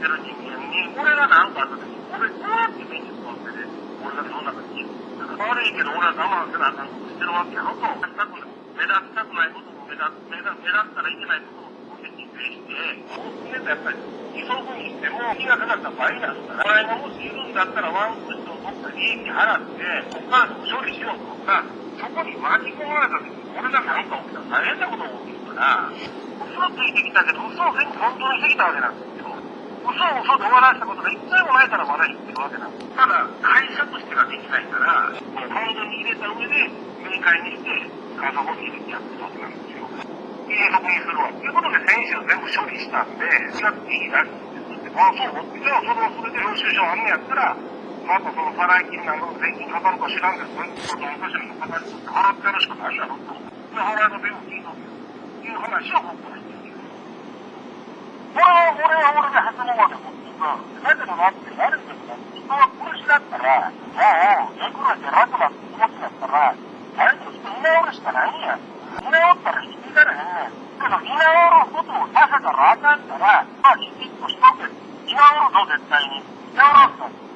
ってる人間に、俺が何かあった時、俺どうやって現実持ってて、俺がそんなこと言う。悪いけど俺は我慢せなあかんことしてるわけやろと。目立ちたくないことも目立ったらいけないことも世間に対して、こう決めたやっぱり、急ぐにしても、気がかかった場合なんだから、お前がもしいるんだったらワンクッション取った利益払って、ここから処理しようとか、そこに巻き込まれた時に、俺が何か起きたら大変なことが起きるから、嘘ついてきたけど、嘘を全部本当にしてきたわけなんですよ。嘘を嘘で終わらせたことが一回もないからまだ言ってるわけなんです。ただ、会社としてができないから、もうファンドに入れた上で、明快にして、家族に入れてやってるわけなんですよ。継続にするわ。ということで、先週全部処理したんで、4月いいらしいんですって。ああ、そうじゃあ、それで領収書あんねやったら、またその払い金なの税金かかるか知らんけど、その昔の形に払ってやるしかないやろと。で、払いの弁護聞いとけよ。いう話を僕は言ってる。これは俺で初詣まで持っていく。だけどなって悪いけど、人は苦しだったら、もう、いくらで楽だって気持ちだったら、あれとして居直るしかないんや。居直ったら生きられへんねん。けど、居直ることをさせたらあかんから、まあ、きちっとしとけ。居直るぞ、絶対に。居直るぞ。